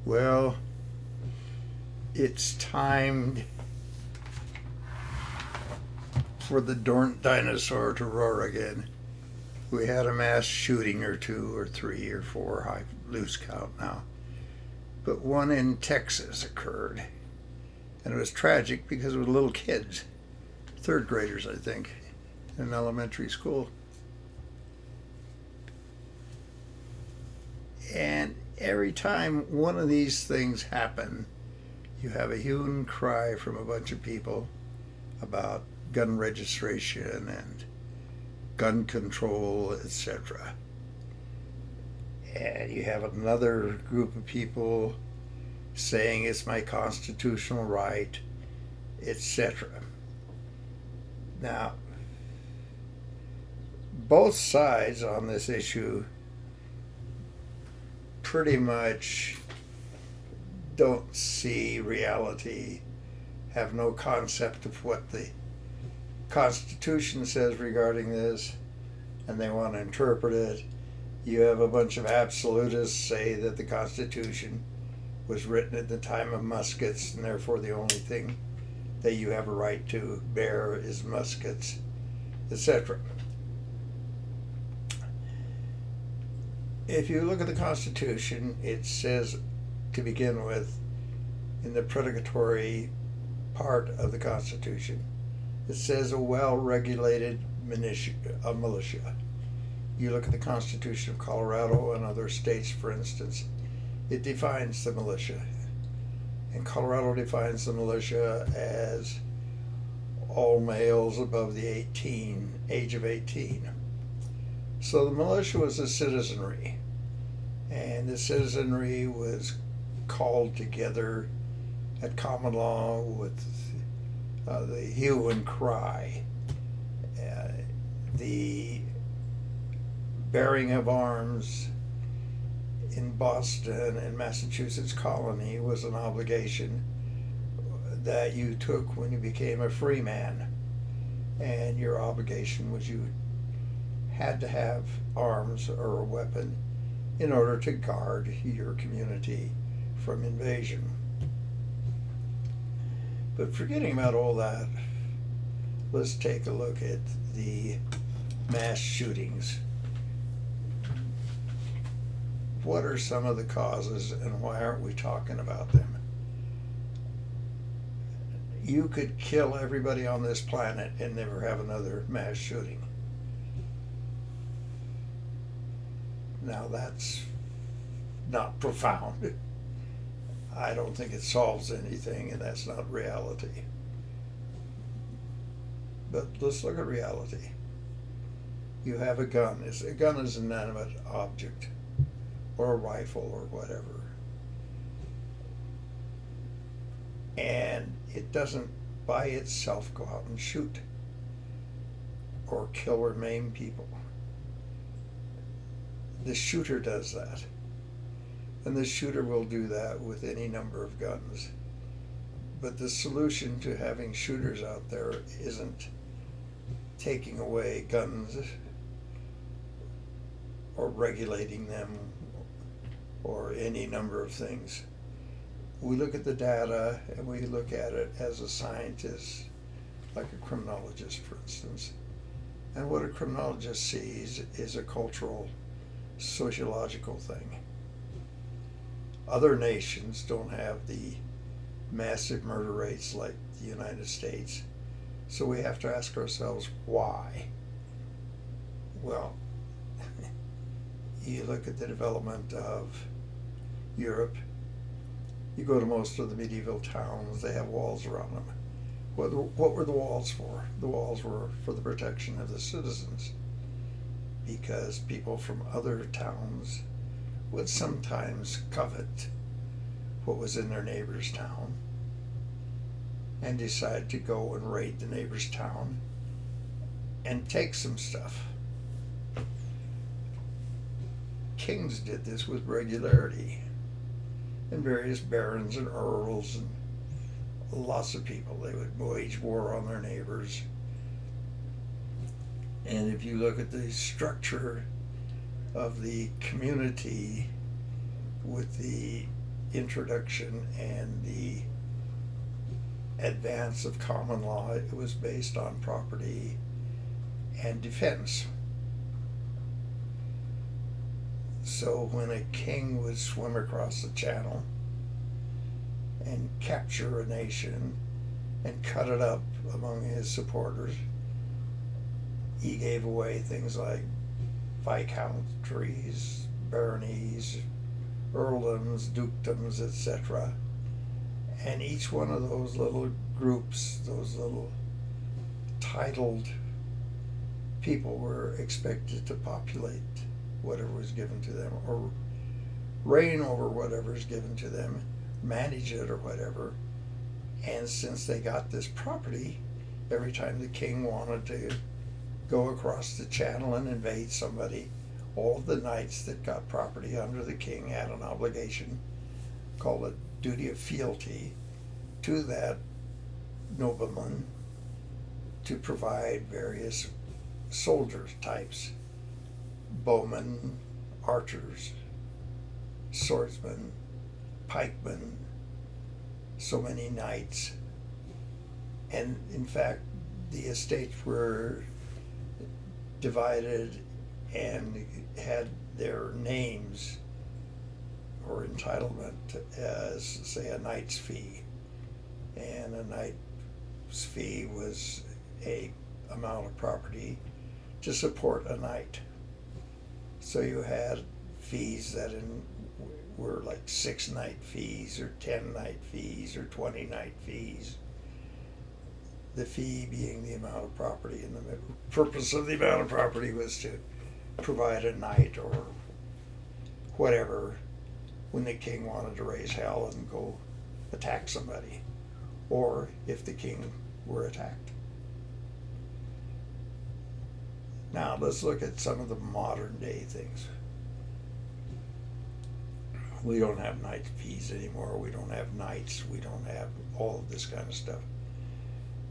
Well, it's time for the dinosaur to roar again. We had a mass shooting or two or three or four, I lose count now. But one in Texas occurred. And it was tragic because it was little kids, third graders, I think, in elementary school. And every time one of these things happen, you have a hue and cry from a bunch of people about gun registration and gun control, etc. And you have another group of people saying it's my constitutional right, etc. Now, both sides on this issue pretty much don't see reality, have no concept of what the Constitution says regarding this, and they want to interpret it. You have a bunch of absolutists say that the Constitution was written at the time of muskets, and therefore the only thing that you have a right to bear is muskets, etc. If you look at the Constitution, it says, to begin with, in the predicatory part of the Constitution, it says a well-regulated militia. You look at the Constitution of Colorado and other states, for instance, it defines the militia. And Colorado defines the militia as all males above the age of 18. So the militia was a citizenry, and the citizenry was called together at common law with the hue and cry. The bearing of arms in Boston and Massachusetts colony was an obligation that you took when you became a free man, and your obligation was you had to have arms or a weapon in order to guard your community from invasion. But forgetting about all that, let's take a look at the mass shootings. What are some of the causes, and why aren't we talking about them? You could kill everybody on this planet and never have another mass shooting. Now that's not profound. I don't think it solves anything, and that's not reality. But let's look at reality. You have a gun. A gun is an inanimate object, or a rifle, or whatever. And it doesn't by itself go out and shoot or kill or maim people. The shooter does that. And the shooter will do that with any number of guns. But the solution to having shooters out there isn't taking away guns or regulating them or any number of things. We look at the data and we look at it as a scientist, like a criminologist, for instance. And what a criminologist sees is a cultural, sociological thing. Other nations don't have the massive murder rates like the United States. So we have to ask ourselves, why? Well, you look at the development of Europe, you go to most of the medieval towns, they have walls around them. What were the walls for? The walls were for the protection of the citizens, because people from other towns would sometimes covet what was in their neighbor's town and decide to go and raid the neighbor's town and take some stuff. Kings did this with regularity, and various barons and earls and lots of people. They would wage war on their neighbors. And if you look at the structure of the community with the introduction and the advance of common law, it was based on property and defense. So when a king would swim across the channel and capture a nation and cut it up among his supporters, he gave away things like viscountries, baronies, earldoms, dukedoms, etc. And each one of those little groups, those little titled people, were expected to populate whatever was given to them, or reign over whatever is given to them, manage it or whatever. And since they got this property, every time the king wanted to go across the channel and invade somebody, all of the knights that got property under the king had an obligation called a duty of fealty to that nobleman to provide various soldier types: bowmen, archers, swordsmen, pikemen, so many knights. And in fact, the estates were divided and had their names or entitlement as, say, a knight's fee. And a knight's fee was a amount of property to support a knight. So you had fees that were like 6 knight fees or 10 knight fees or 20 knight fees. The fee being the amount of property, and the purpose of the amount of property was to provide a knight or whatever when the king wanted to raise hell and go attack somebody, or if the king were attacked. Now let's look at some of the modern day things. We don't have knight fees anymore. We don't have knights. We don't have all of this kind of stuff.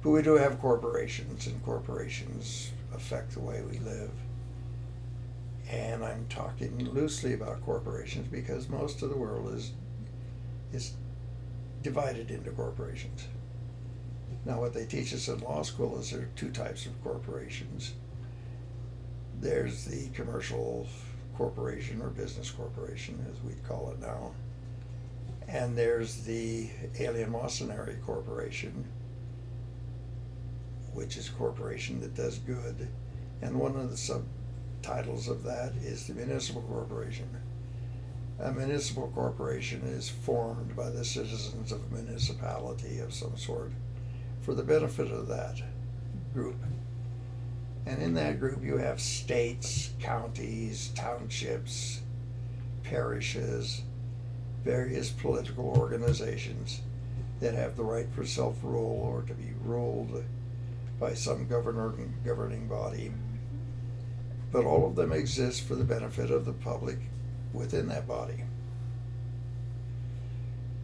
But we do have corporations, and corporations affect the way we live. And I'm talking loosely about corporations because most of the world is divided into corporations. Now, what they teach us in law school is there are 2 types of corporations. There's the commercial corporation, or business corporation as we'd call it now. And there's the alien mercenary corporation, which is a corporation that does good. And one of the subtitles of that is the municipal corporation. A municipal corporation is formed by the citizens of a municipality of some sort for the benefit of that group. And in that group you have states, counties, townships, parishes, various political organizations that have the right for self-rule or to be ruled by some governing body. But all of them exist for the benefit of the public within that body.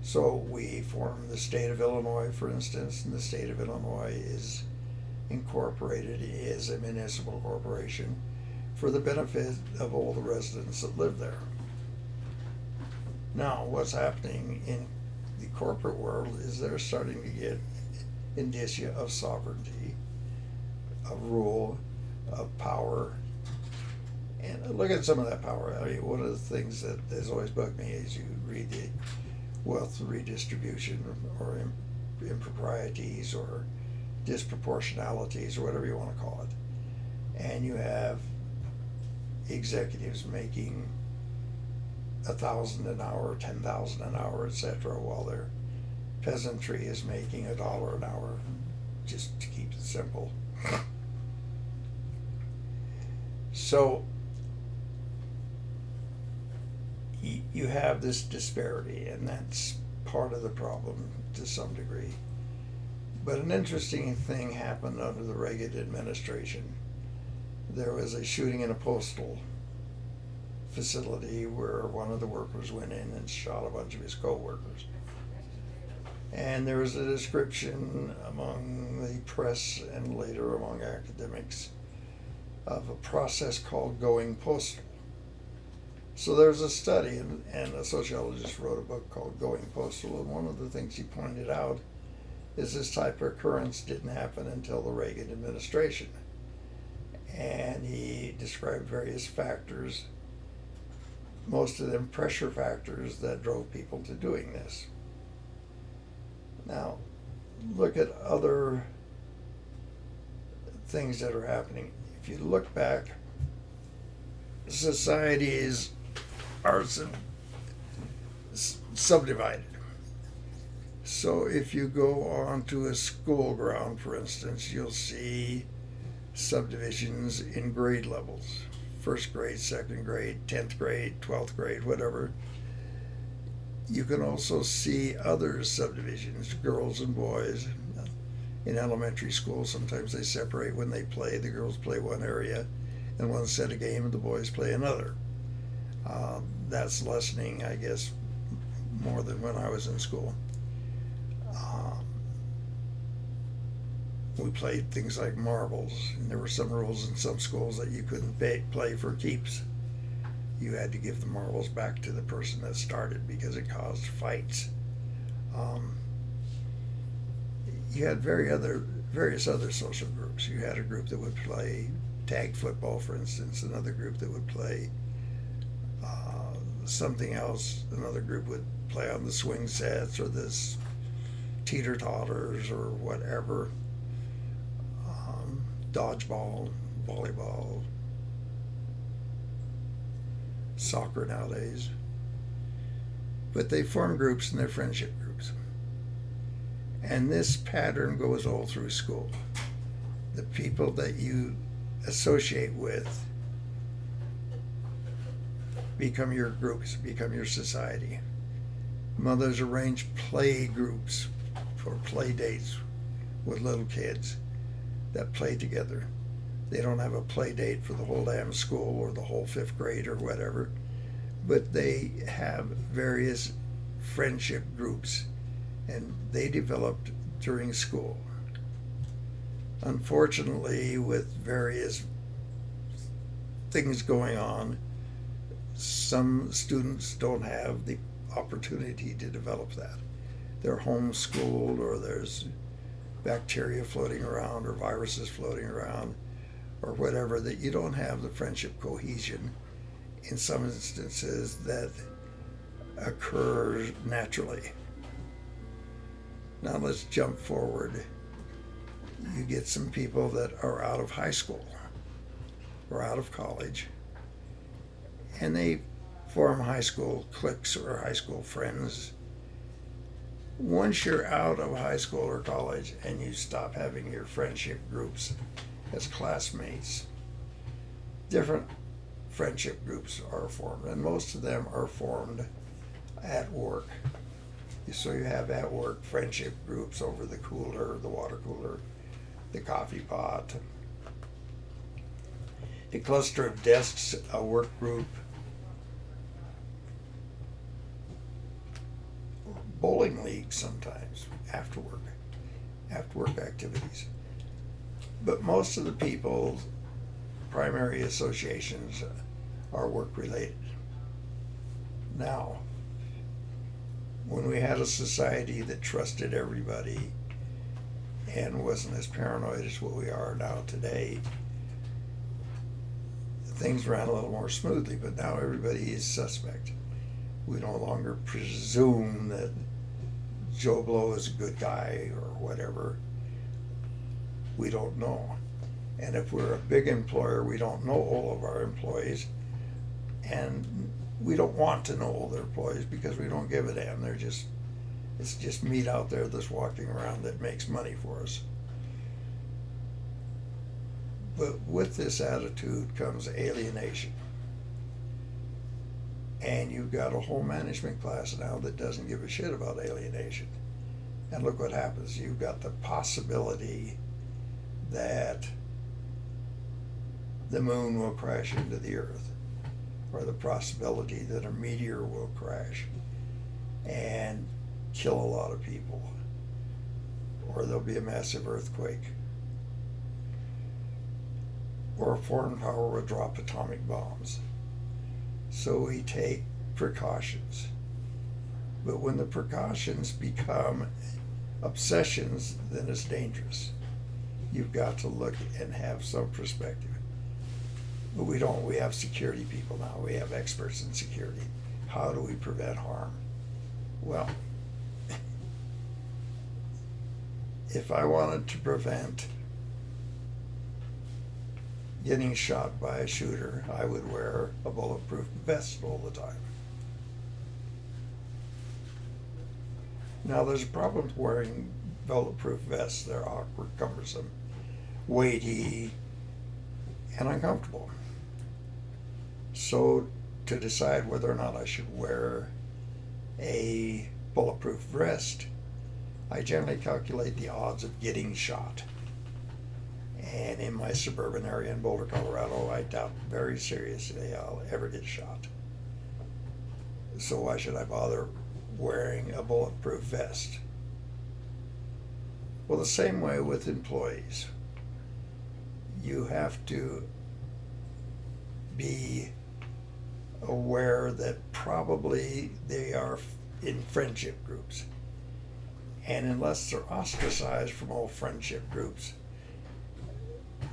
So we form the state of Illinois, for instance, and the state of Illinois is incorporated as a municipal corporation for the benefit of all the residents that live there. Now, what's happening in the corporate world is they're starting to get indicia of sovereignty, of rule, of power. And look at some of that power. I mean, one of the things that has always bugged me is you read the wealth redistribution or improprieties or disproportionalities or whatever you want to call it. And you have executives making $1,000 an hour, $10,000 an hour, etc., while their peasantry is making $1 an hour, just to keep it simple. So you have this disparity, and that's part of the problem to some degree. But an interesting thing happened under the Reagan administration. There was a shooting in a postal facility where one of the workers went in and shot a bunch of his co-workers. And there was a description among the press and later among academics of a process called going postal. So there's a study, and a sociologist wrote a book called Going Postal, and one of the things he pointed out is this type of occurrence didn't happen until the Reagan administration. And he described various factors, most of them pressure factors that drove people to doing this. Now, look at other things that are happening. If you look back, societies are subdivided. So if you go onto a school ground, for instance, you'll see subdivisions in grade levels. First grade, second grade, 10th grade, 12th grade, whatever. You can also see other subdivisions, girls and boys. In elementary school, sometimes they separate when they play. The girls play one area and one set of game, and the boys play another. That's lessening, I guess, more than when I was in school. We played things like marbles, and there were some rules in some schools that you couldn't play for keeps. You had to give the marbles back to the person that started because it caused fights. You had various other social groups. You had a group that would play tag football, for instance, another group that would play something else, another group would play on the swing sets or this teeter-totters or whatever. Dodgeball, volleyball, soccer nowadays. But they form groups and they're friendship groups. And this pattern goes all through school. The people that you associate with become your groups, become your society. Mothers arrange play groups for play dates with little kids that play together. They don't have a play date for the whole damn school or the whole 5th grade or whatever, but they have various friendship groups, and they developed during school. Unfortunately, with various things going on, some students don't have the opportunity to develop that. They're homeschooled, or there's bacteria floating around or viruses floating around or whatever, that you don't have the friendship cohesion in some instances that occurs naturally. Now let's jump forward. You get some people that are out of high school or out of college, and they form high school cliques or high school friends. Once you're out of high school or college and you stop having your friendship groups as classmates, different friendship groups are formed, and most of them are formed at work. So you have at work friendship groups over the cooler, the water cooler, the coffee pot, a cluster of desks, a work group, bowling leagues sometimes, after work activities. But most of the people's primary associations are work related. Now, when we had a society that trusted everybody and wasn't as paranoid as what we are now today, things ran a little more smoothly, but now everybody is suspect. We no longer presume that Joe Blow is a good guy or whatever. We don't know. And if we're a big employer, we don't know all of our employees, and we don't want to know all their employees because we don't give a damn. It's just meat out there that's walking around that makes money for us. But with this attitude comes alienation. And you've got a whole management class now that doesn't give a shit about alienation. And look what happens. You've got the possibility that the moon will crash into the earth, or the possibility that a meteor will crash and kill a lot of people, or there'll be a massive earthquake, or a foreign power will drop atomic bombs. So we take precautions. But when the precautions become obsessions, then it's dangerous. You've got to look and have some perspective. But we don't. We have security people now. We have experts in security. How do we prevent harm? Well, if I wanted to prevent getting shot by a shooter, I would wear a bulletproof vest all the time. Now, there's a problem with wearing bulletproof vests. They're awkward, cumbersome, weighty, and uncomfortable. So, to decide whether or not I should wear a bulletproof vest, I generally calculate the odds of getting shot. And in my suburban area in Boulder, Colorado, I doubt very seriously I'll ever get shot. So why should I bother wearing a bulletproof vest? Well, the same way with employees. You have to be aware that probably they are in friendship groups. And unless they're ostracized from all friendship groups,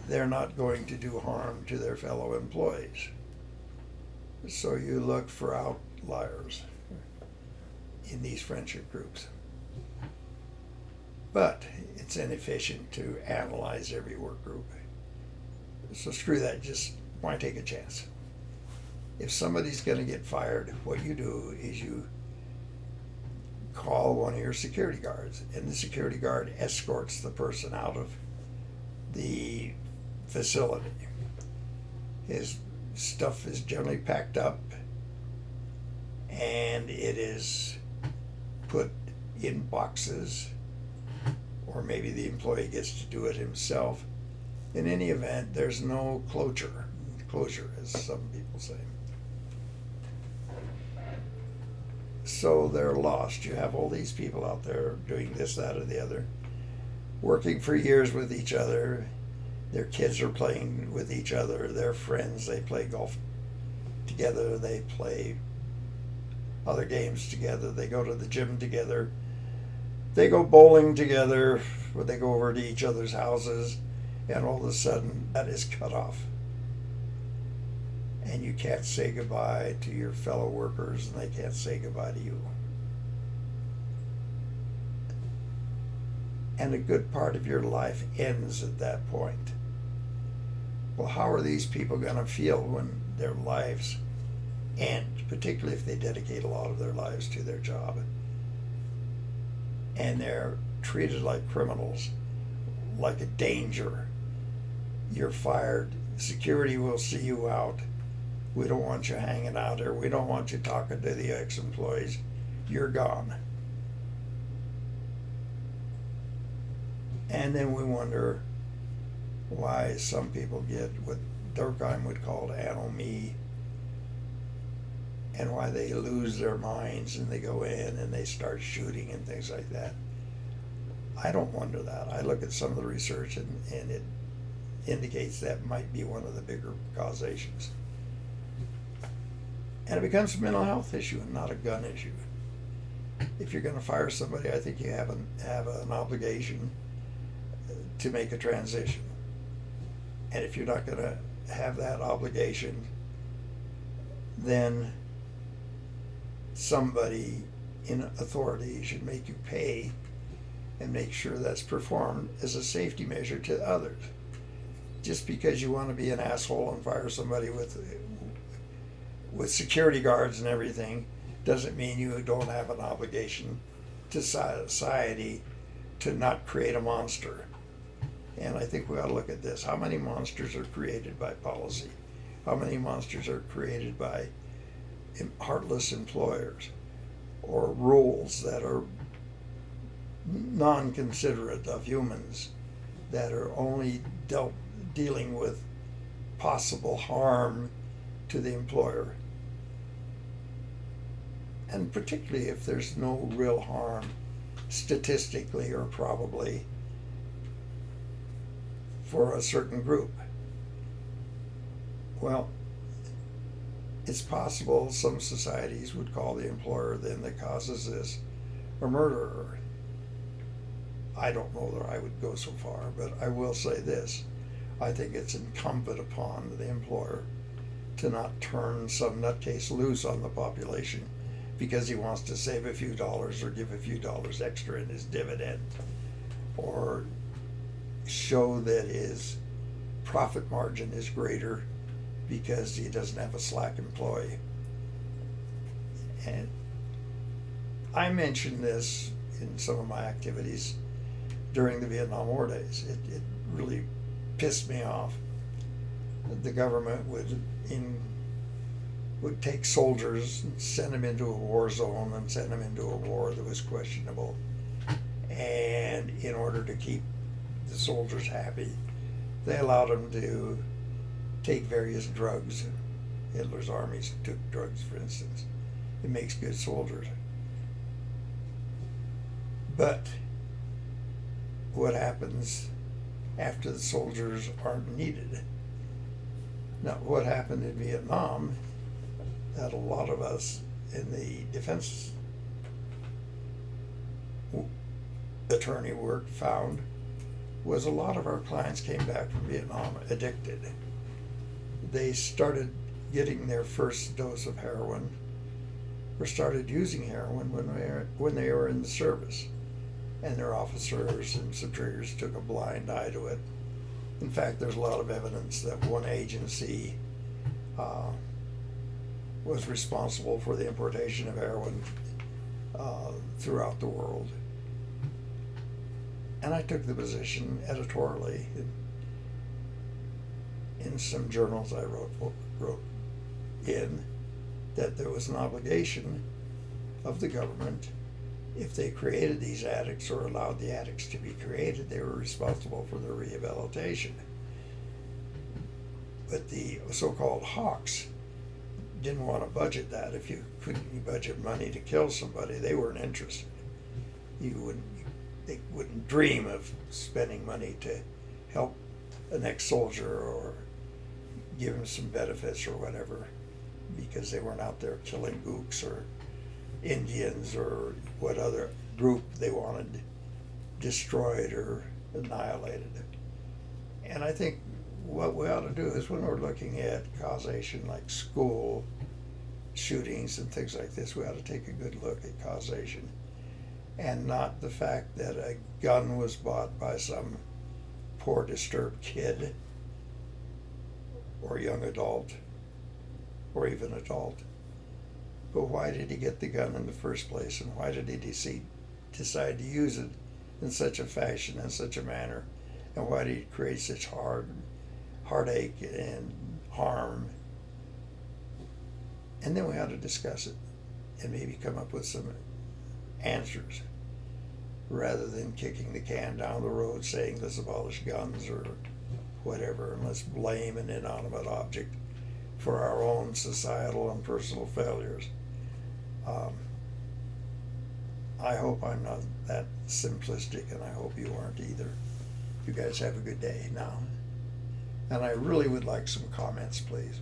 they're not going to do harm to their fellow employees. So you look for outliers in these friendship groups. But it's inefficient to analyze every work group. So screw that, just why take a chance? If somebody's going to get fired, what you do is you call one of your security guards, and the security guard escorts the person out of the facility. His stuff is generally packed up, and it is put in boxes, or maybe the employee gets to do it himself. In any event, there's no closure, as some people say. So they're lost. You have all these people out there doing this, that, or the other, working for years with each other. Their kids are playing with each other. They're friends. They play golf together. They play other games together. They go to the gym together. They go bowling together, where they go over to each other's houses, and all of a sudden that is cut off. And you can't say goodbye to your fellow workers, and they can't say goodbye to you. And a good part of your life ends at that point. Well, how are these people going to feel when their lives end, particularly if they dedicate a lot of their lives to their job, and they're treated like criminals, like a danger? You're fired. Security will see you out. We don't want you hanging out here. We don't want you talking to the ex-employees. You're gone. And then we wonder why some people get what Durkheim would call anomie, and why they lose their minds and they go in and they start shooting and things like that. I don't wonder that. I look at some of the research and it indicates that might be one of the bigger causations. And it becomes a mental health issue and not a gun issue. If you're going to fire somebody, I think you have an obligation to make a transition. And if you're not going to have that obligation, then somebody in authority should make you pay and make sure that's performed as a safety measure to others. Just because you want to be an asshole and fire somebody with security guards and everything doesn't mean you don't have an obligation to society to not create a monster. And I think we ought to look at this. How many monsters are created by policy? How many monsters are created by heartless employers, or rules that are non-considerate of humans, that are only dealing with possible harm to the employer? And particularly if there's no real harm statistically or probably for a certain group. Well, it's possible some societies would call the employer then that causes this a murderer. I don't know that I would go so far, but I will say this. I think it's incumbent upon the employer to not turn some nutcase loose on the population because he wants to save a few dollars or give a few dollars extra in his dividend, or show that his profit margin is greater because he doesn't have a slack employee. And I mentioned this in some of my activities during the Vietnam War days. It really pissed me off. The government would take soldiers and send them into a war zone and send them into a war that was questionable. And in order to keep the soldiers happy, they allowed them to take various drugs. Hitler's armies took drugs, for instance. It makes good soldiers. But what happens after the soldiers aren't needed? Now, what happened in Vietnam that a lot of us in the defense attorney work found was a lot of our clients came back from Vietnam addicted. They started getting their first dose of heroin or started using heroin when they were in the service, and their officers and superiors took a blind eye to it. In fact, there's a lot of evidence that one agency was responsible for the importation of heroin throughout the world. And I took the position editorially in some journals I wrote in that there was an obligation of the government. If they created these addicts or allowed the addicts to be created, they were responsible for their rehabilitation. But the so-called hawks didn't want to budget that. If you couldn't budget money to kill somebody, they weren't interested. They wouldn't dream of spending money to help an ex-soldier or give him some benefits or whatever, because they weren't out there killing gooks or Indians or what other group they wanted destroyed or annihilated. And I think what we ought to do is, when we're looking at causation, like school shootings and things like this, we ought to take a good look at causation, and not the fact that a gun was bought by some poor disturbed kid or young adult or even adult. But why did he get the gun in the first place, and why did he decide to use it in such a fashion, in such a manner, and why did he create such heartache and harm? And then we ought to discuss it and maybe come up with some answers, rather than kicking the can down the road saying let's abolish guns or whatever, and let's blame an inanimate object for our own societal and personal failures. I hope I'm not that simplistic, and I hope you aren't either. You guys have a good day now. And I really would like some comments, please.